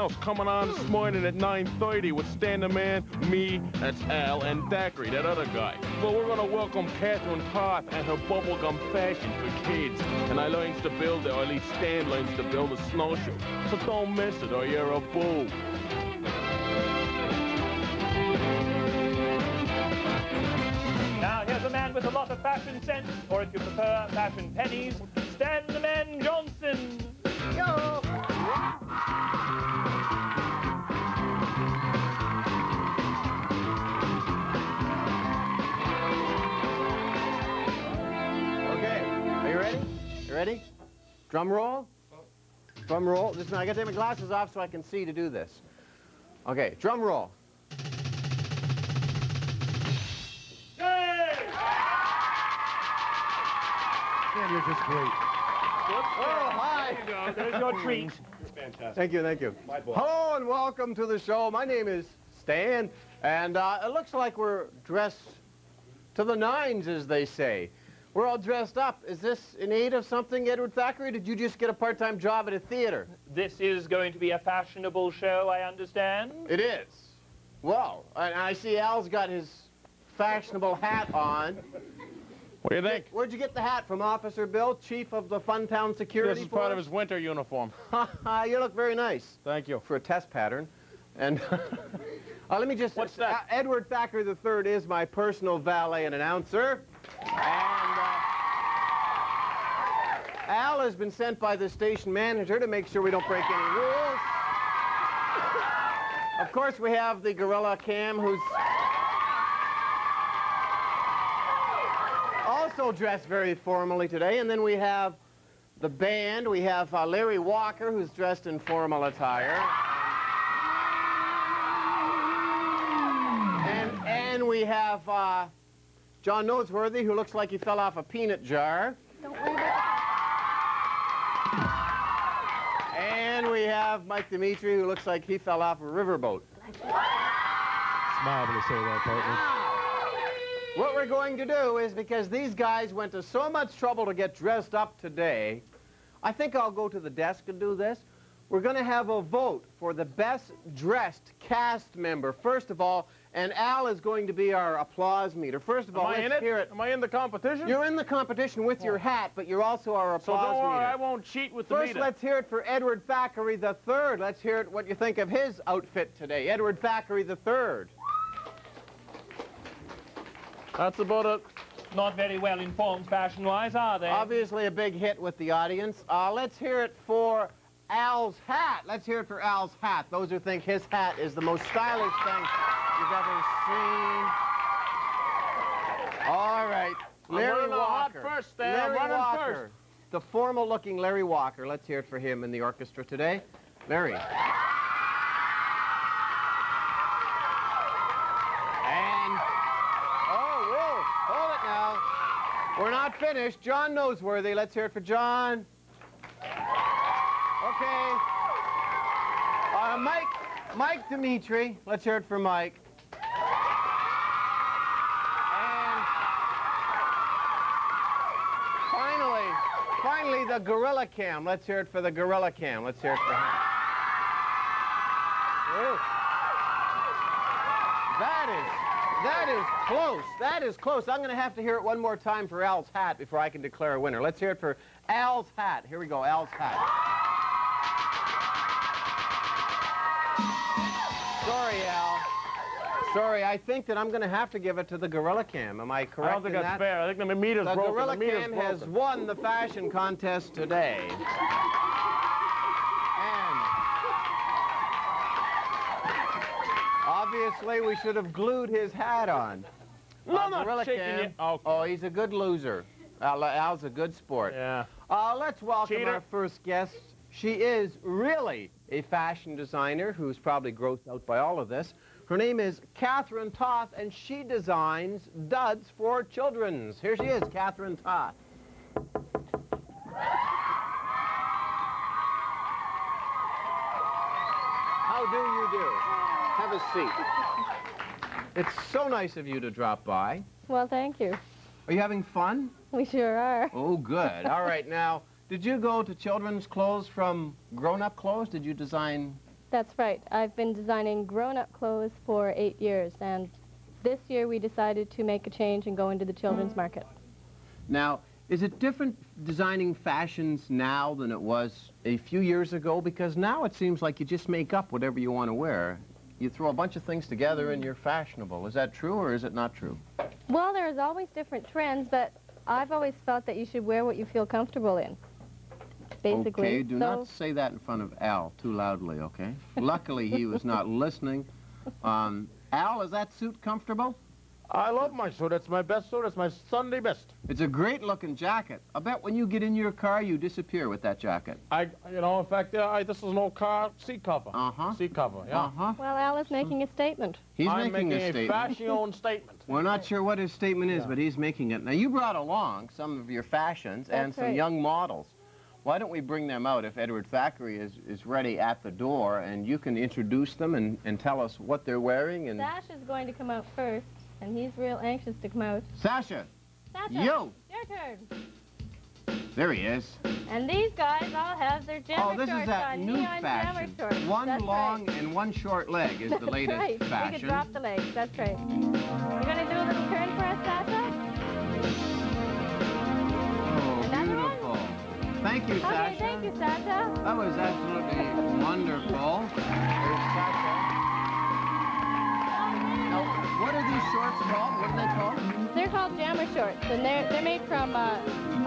House coming on this morning at 9:30 with Stan the Man, me, that's Al, and Thackeray, that other guy. Well, we're gonna welcome Catherine Toth and her bubblegum fashion for kids. And I learns to build it, or at least Stan learns to build a snowshoe. So don't miss it, or you're a boo. Now, here's a man with a lot of fashion sense, or if you prefer, fashion pennies, Stan the Man Johnson. Yo! Okay, are you ready? You ready? Drum roll? Drum roll. Listen, I gotta take my glasses off so I can see to do this. Okay, drum roll. Man, you're just great. Oh, hi. There you go. There's your treat. Fantastic. Thank you, thank you. My boy. Hello and welcome to the show. My name is Stan, and it looks like we're dressed to the nines, as they say. We're all dressed up. Is this in aid of something, Edward Thackeray? Did you just get a part-time job at a theater? This is going to be a fashionable show, I understand. It is. Well, and I see Al's got his fashionable hat on. What do you think? Where'd you get the hat from, Officer Bill, Chief of the Funtown Security This is part of his winter uniform. You look very nice. Thank you. For a test pattern. And let me just... What's that? Edward Thackeray III is my personal valet and announcer. And Al has been sent by the station manager to make sure we don't break any rules. Of course, we have the Gorilla Cam, who's also dressed very formally today. And then we have the band. We have Larry Walker, who's dressed in formal attire. And we have John Noseworthy, who looks like he fell off a peanut jar. Don't worry about And we have Mike Dimitri, who looks like he fell off a riverboat. Smile when you say that, partner. What we're going to do is, because these guys went to so much trouble to get dressed up today, I think I'll go to the desk and do this. We're going to have a vote for the best dressed cast member, first of all, and Al is going to be our applause meter. First of all, let's hear it. Am I in the competition? You're in the competition with your hat, but you're also our applause So don't worry, meter. I won't cheat with the First, meter. let's hear it for Edward Thackeray III. Let's hear it, what you think of his outfit today. Edward Thackeray III. That's about it. Not very well informed fashion-wise, are they? Obviously a big hit with the audience. Let's hear it for Al's hat. Let's hear it for Al's hat. Those who think his hat is the most stylish thing you've ever seen. All right. Larry Walker. First, Stan. Larry I'm running Walker. first. The formal-looking Larry Walker. Let's hear it for him in the orchestra today. Larry. And... Oh, whoa. Hold it now. We're not finished. John Noseworthy. Let's hear it for John. Okay. Mike Dimitri. Let's hear it for Mike. And finally, the Gorilla Cam. Let's hear it for the Gorilla Cam. Let's hear it for him. Whoa. That is close. That is close. I'm going to have to hear it one more time for Al's hat before I can declare a winner. Let's hear it for Al's hat. Here we go, Al's hat. Sorry, Al. Sorry, I think that I'm going to have to give it to the Gorilla Cam. Am I correct? I don't think that's fair. I think the meter's the broken. Gorilla the meter's Cam broken. has won the fashion contest today. And obviously, we should have glued his hat on. No, I'm not Gorilla shaking Cam. you. Okay. Oh, he's a good loser. Al's a good sport. Yeah. Let's welcome Cheater. our first guest. She is really a fashion designer who's probably grossed out by all of this. Her name is Catherine Toth, and she designs duds for children's. Here she is, Catherine Toth. How do you do? Have a seat. It's so nice of you to drop by. Well, thank you. Are you having fun? We sure are. Oh, good. All right, now, did you go to children's clothes from grown-up clothes? Did you design That's right. I've been designing grown-up clothes for 8 years, and this year we decided to make a change and go into the children's market. Now, is it different designing fashions now than it was a few years ago? Because now it seems like you just make up whatever you want to wear. You throw a bunch of things together and you're fashionable. Is that true or is it not true? Well, there's always different trends, but I've always felt that you should wear what you feel comfortable in, basically. Okay, do not say that in front of Al too loudly, okay? Luckily, he was not listening. Al, is that suit comfortable? I love my suit. It's my best suit. It's my Sunday best. It's a great-looking jacket. I bet when you get in your car, you disappear with that jacket. In fact, this is an old car seat cover. Uh-huh. Seat cover, yeah. Uh-huh. Well, Al is making a statement. He's I'm making a statement. fashion statement. We're not sure what his statement is, but he's making it. Now, you brought along some of your fashions and some young models. Why don't we bring them out if Edward Thackeray is ready at the door, and you can introduce them and tell us what they're wearing. And Sasha's going to come out first, and he's real anxious to come out. Sasha! Sasha, yo! Your turn. There he is. And these guys all have their jammer Oh, this shorts is that on, new neon fashion. jammer shorts. One That's long right. and one short leg is the latest That's right. fashion. We could drop the legs. That's right. You're going to do a little turn for us, Sasha? Oh, Another beautiful. Thank you, Sasha. Okay, thank you, Sasha. That was absolutely wonderful. There's Sasha. Now, what are these shorts called? What are they called? They're called jammer shorts, and they're made from a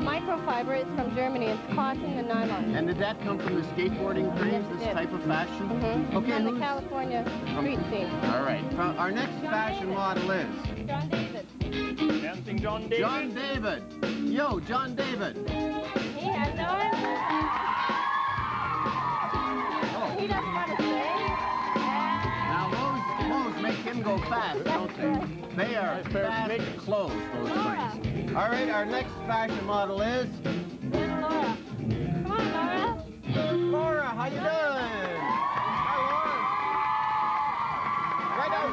microfiber. It's from Germany. It's cotton and nylon. And did that come from the skateboarding craze, Yes, it this did. type of fashion? Mm-hmm. Okay, From the who's- California street scene. All right. Our next fashion model is John David. Dancing John David. John David. Yo, John David. He has no answer. Oh. He doesn't want to say. Now, those clothes make him go fast, don't they? They are Nice pair of fast sneakers. clothes, those things. All right, our next fashion model is There's Laura. Come on, Laura. Laura. How you doing? Hi, Laura. Right out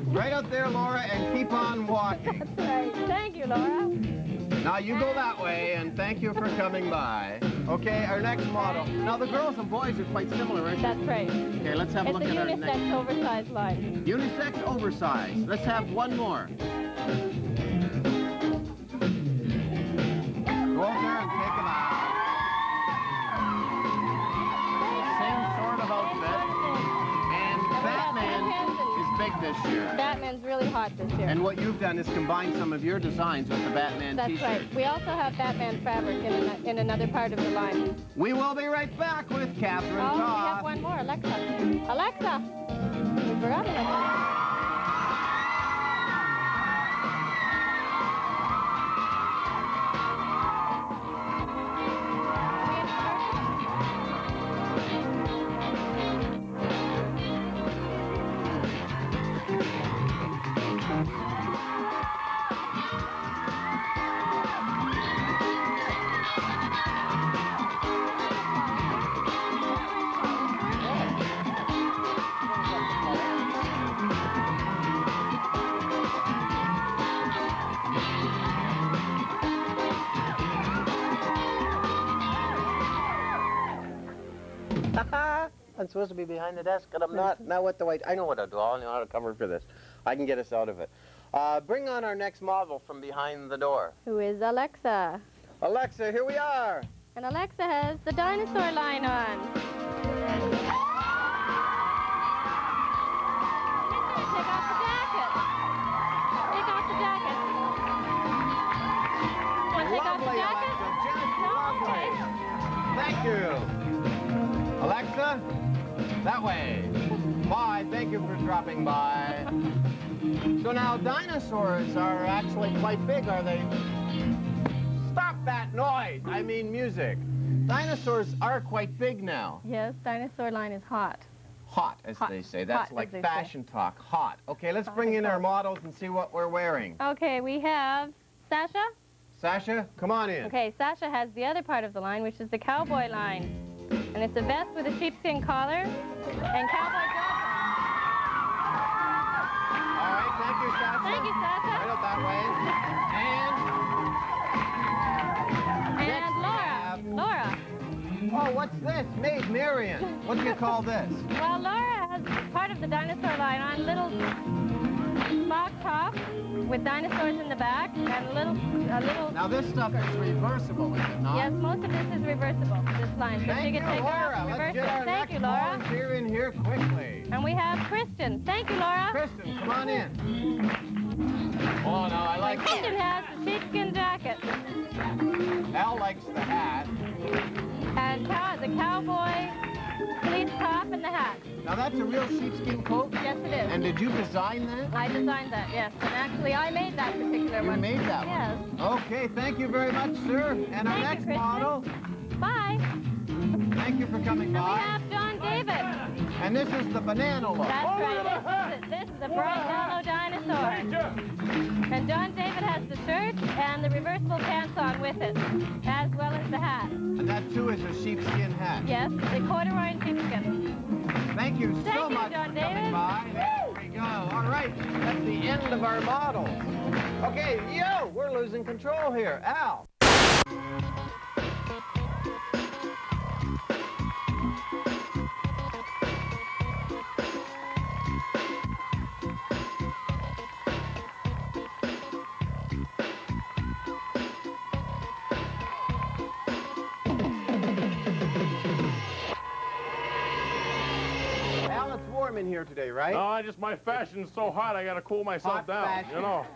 there. Right out there, Laura, and keep on walking. That's right. Thank you, Laura. Now, you go that way, and thank you for coming by. Okay, our next model. Now, the girls and boys are quite similar, aren't they? That's right. Okay, let's have a It's look a at our next. unisex oversized line. Unisex oversized. Let's have one more. Go up there and take them out. Same sort of outfit. And Batman is big this year. Batman's really hot this year. And what you've done is combine some of your designs with the Batman That's t-shirt. right. We also have Batman fabric in another part of the line. We will be right back with Catherine Oh, we Toth. have one more. Alexa. Alexa. We forgot Alexa. I'm supposed to be behind the desk, and I'm not. Now what do I know what to do. I know how to cover for this. I can get us out of it. Bring on our next model from behind the door. Who is Alexa? Alexa, here we are. And Alexa has the dinosaur line on. Take off the jacket. Take off the jacket. Want to take off the Lovely, jacket? Alexa, just lovely. Thank you. Alexa, that way. Bye, thank you for dropping by. So now dinosaurs are actually quite big, are they? Stop that noise! I mean music. Dinosaurs are quite big now. Yes, dinosaur line is hot. Hot, as Hot. they say. That's Hot, like as they fashion talk. Hot. Okay, let's Hot bring as in our hot. models and see what we're wearing. Okay, we have Sasha. Sasha, come on in. Okay, Sasha has the other part of the line, which is the cowboy line. And it's a vest with a sheepskin collar and cowboy joggers. All right, thank you, Sasha. Thank you, Sasha. Right up that way. And And next we Laura. have Laura. Oh, what's this? Maid Marian. What do you call this? Well, Laura has part of the dinosaur line on little small top with dinosaurs in the back and a little. Now this stuff is reversible, is it not? Yes, most of this is reversible. This line. So Thank she you, can take it Laura. off, Let's reverse get it. our Thank next you, Laura. volunteer in here quickly. And we have Kristen. Thank you, Laura. Kristen, come on in. Oh, no, I like Kristen has the sheepskin jacket. Al likes the hat. And the cowboy pleat top and the hat. Now that's a real sheepskin coat? Yes, it is. And did you design that? I designed that, yes. And actually, I made that particular You one. made that yes. one? Okay, thank you very much, sir. And our Thank you, next Kristen. model. Bye. Thank you for coming And we by. have John David. And this is the banana look. That's Oh, right. look at the This is a bright yellow dinosaur. Ranger! And John David has the shirt and the reversible pants on with it, as well as the hat. And that, too, is a sheepskin hat. Yes, the corduroy and sheepskin. Thank you Thank so you, much John for coming David. by. There we go. All right, that's the end of our models. Okay, we're losing control here. Al. Al, it's warm in here today, right? No, my fashion's so hot, I gotta cool myself Hot down, fashion. you know.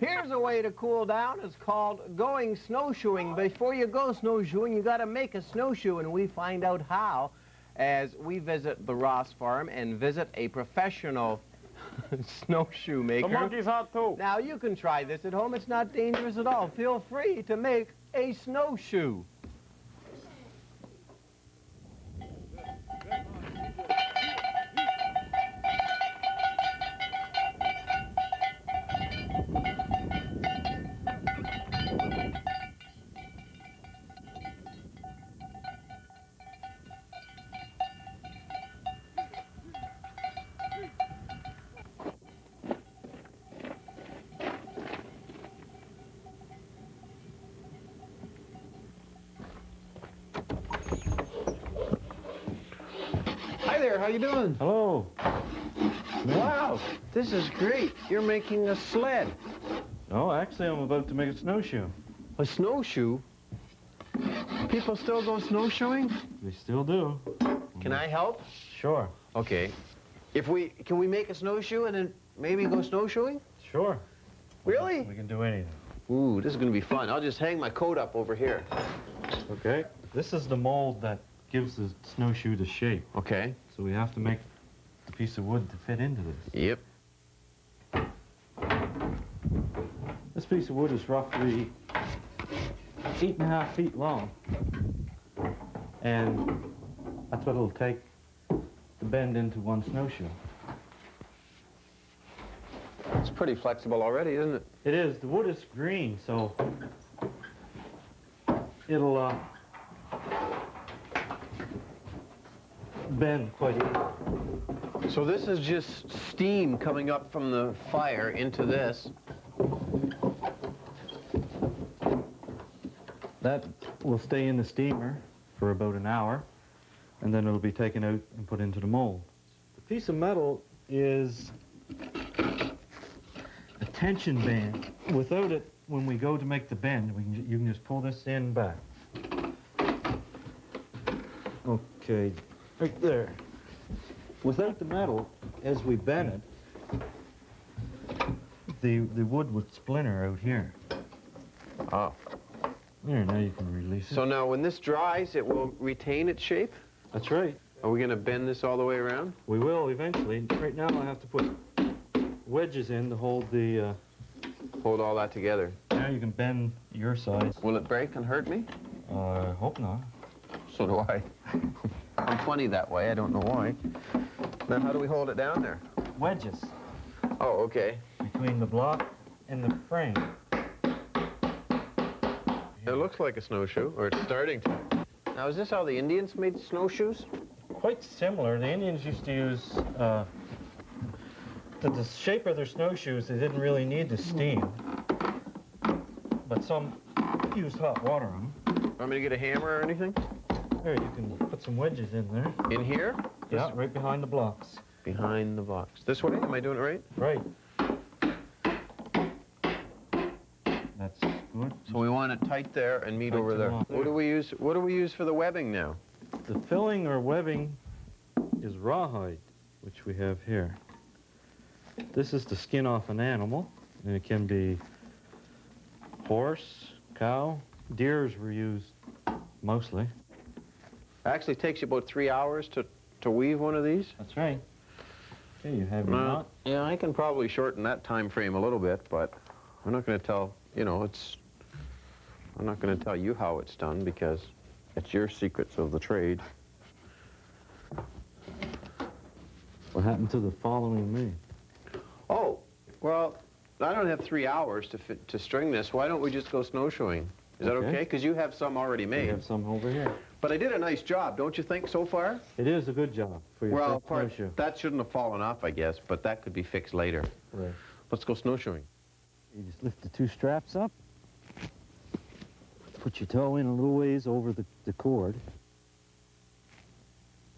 Here's a way to cool down. It's called going snowshoeing. Before you go snowshoeing, you got to make a snowshoe, and we find out how as we visit the Ross farm and visit a professional snowshoe maker. The monkey's hot, too. Now, you can try this at home. It's not dangerous at all. Feel free to make a snowshoe. Hi there, how you doing? Hello. Wow, this is great. You're making a sled. Oh, actually, I'm about to make a snowshoe. A snowshoe? People still go snowshoeing? They still do. Can I help? Sure. Okay. Can we make a snowshoe and then maybe go snowshoeing? Sure. Really? We can do anything. Ooh, this is gonna be fun. I'll just hang my coat up over here. Okay. This is the mold that gives the snowshoe the shape. Okay. So we have to make a piece of wood to fit into this. Yep. This piece of wood is roughly 8.5 feet long. And that's what it'll take to bend into one snowshoe. It's pretty flexible already, isn't it? It is. The wood is green, so it'll bend quite easily. So this is just steam coming up from the fire into this. That will stay in the steamer for about an hour, and then it'll be taken out and put into the mold. The piece of metal is a tension band. Without it, when we go to make the bend, you can just pull this in back. Okay, right there. Without the metal, as we bend it, the wood would splinter out here. Oh. There, now you can release it. So now when this dries, it will retain its shape? That's right. Are we gonna bend this all the way around? We will eventually. Right now I have to put wedges in to hold the... Hold all that together. Now you can bend your side. Will it break and hurt me? I hope not. So do I. I'm funny that way, I don't know why. Now how do we hold it down there? Wedges Oh, okay. between the block and the frame. It looks like a snowshoe, or it's starting to. Now is this how the Indians made snowshoes? Quite similar. The Indians used to use... the shape of their snowshoes, they didn't really need the steam. But some used hot water on them. Want me to get a hammer or anything? There, you can put some wedges in there. In here? Yeah, right behind the blocks. Behind the box. This way? Am I doing it right? Right. That's good. So we want it tight there and meet Tight over to there. the What do we use? What do we use for the webbing now? The filling or webbing is rawhide, which we have here. This is the skin off an animal, and it can be horse, cow, deers were used mostly. Actually, it takes you about 3 hours to weave one of these. That's right. Okay, you have your knot. Yeah, I can probably shorten that time frame a little bit, but I'm not going to tell, you know, I'm not going to tell you how it's done because it's your secrets of the trade. What happened to the following me? Oh, well, I don't have 3 hours to string this. Why don't we just go snowshoeing? Is that okay? Because you have some already made. We have some over here. But I did a nice job, don't you think, so far? It is a good job for your Well, first snowshoe. that shouldn't have fallen off, I guess, but that could be fixed later. Right. Let's go snowshoeing. You just lift the two straps up, put your toe in a little ways over the cord,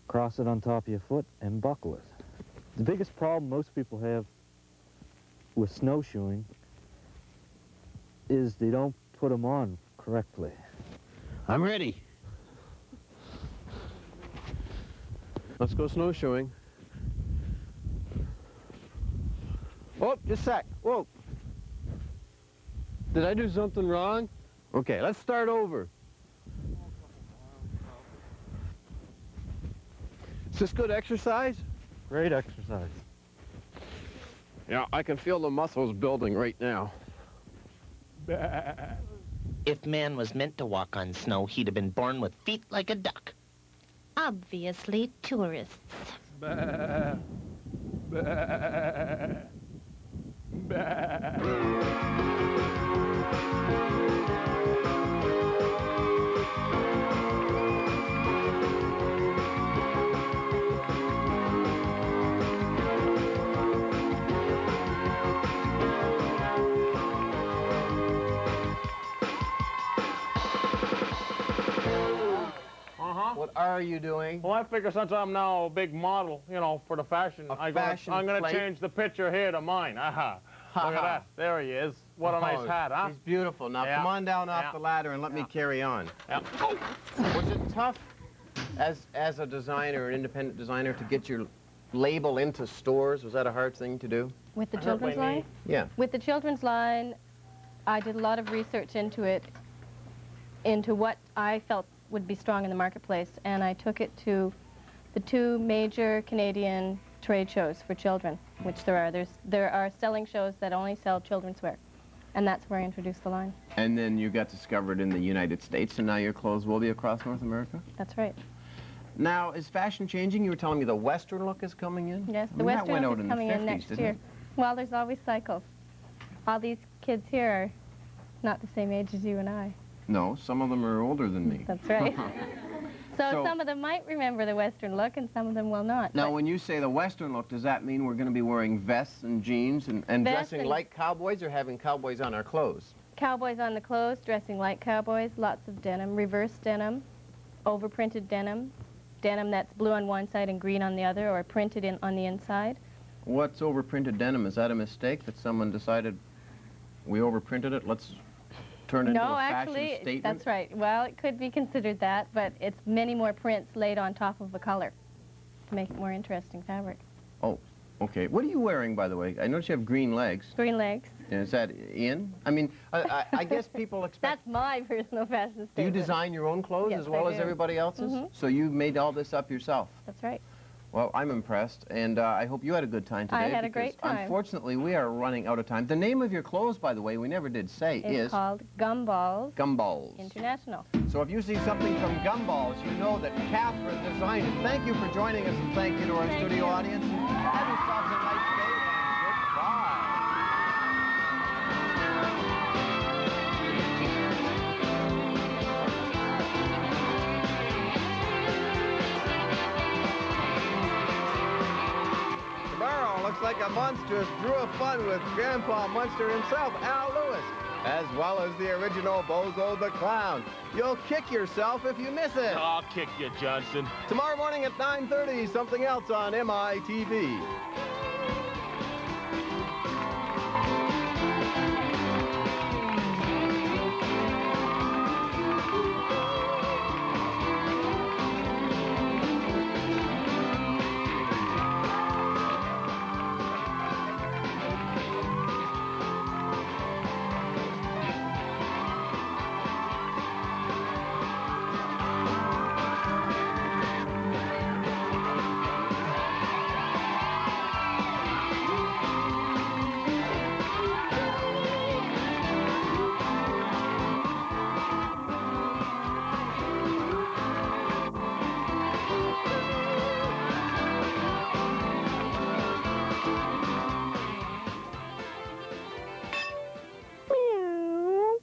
cross it on top of your foot, and buckle it. The biggest problem most people have with snowshoeing is they don't put them on correctly. I'm ready. Let's go snowshoeing. Oh, just a sec. Whoa. Did I do something wrong? Okay, let's start over. Is this good exercise? Great exercise. Yeah, I can feel the muscles building right now. If man was meant to walk on snow, he'd have been born with feet like a duck. Obviously, tourists. Bah. Bah. Bah. What are you doing? Well, I figure since I'm now a big model, you know, for the fashion, I'm going to change the picture here to mine. Aha. Look at that. There he is. What a nice hat, huh? He's beautiful. Now, Yeah. come on down off Yeah. the ladder and let me carry on. Yeah. Was it tough as a designer, an independent designer, to get your label into stores? Was that a hard thing to do? With the I hurt my children's line? knee. Yeah. With the children's line, I did a lot of research into it, into what I felt would be strong in the marketplace, and I took it to the two major Canadian trade shows for children, which there are. There are selling shows that only sell children's wear, and that's where I introduced the line. And then you got discovered in the United States, and now your clothes will be across North America? That's right. Now, is fashion changing? You were telling me the Western look is coming in? Yes, I the mean, that Western went look out is in coming the 50s, in next didn't year. it? Well, there's always cycles. All these kids here are not the same age as you and I. No, some of them are older than me. That's right. So So- some of them might remember the Western look, and some of them will not. Now, but when you say the Western look, does that mean we're going to be wearing vests and jeans and Vests dressing and- like cowboys, or having cowboys on our clothes? cowboys on the clothes, dressing like cowboys, lots of denim, reverse denim, overprinted denim, denim that's blue on one side and green on the other, or printed in on the inside. What's overprinted denim? Is that a mistake that someone decided we overprinted it? Let's turn it into No, a fashion actually, statement? that's right. Well, it could be considered that, but it's many more prints laid on top of a color to make it more interesting fabric. Oh, okay. What are you wearing, by the way? I notice you have green legs. Green legs. Is that in? I mean, I guess people expect... That's my personal fashion statement. Do you design your own clothes Yes, as well I as do. everybody else's? Mhm. So you made all this up yourself? That's right. Well, I'm impressed, and I hope you had a good time today. I had a because great time. Unfortunately, we are running out of time. The name of your clothes, by the way, we never did say, It's is called Gumballs Gumballs. International. So if you see something from Gumballs, you know that Catherine designed it. Thank you for joining us, and thank you to our studio audience. Have yourselves a nice day, and goodbye. Tomorrow looks like a monstrous brew of fun with Grandpa Munster himself, Al Lewis. as well as the original Bozo the Clown. You'll kick yourself if you miss it. I'll kick you, Johnson. Tomorrow morning at 9:30, something else on MITV.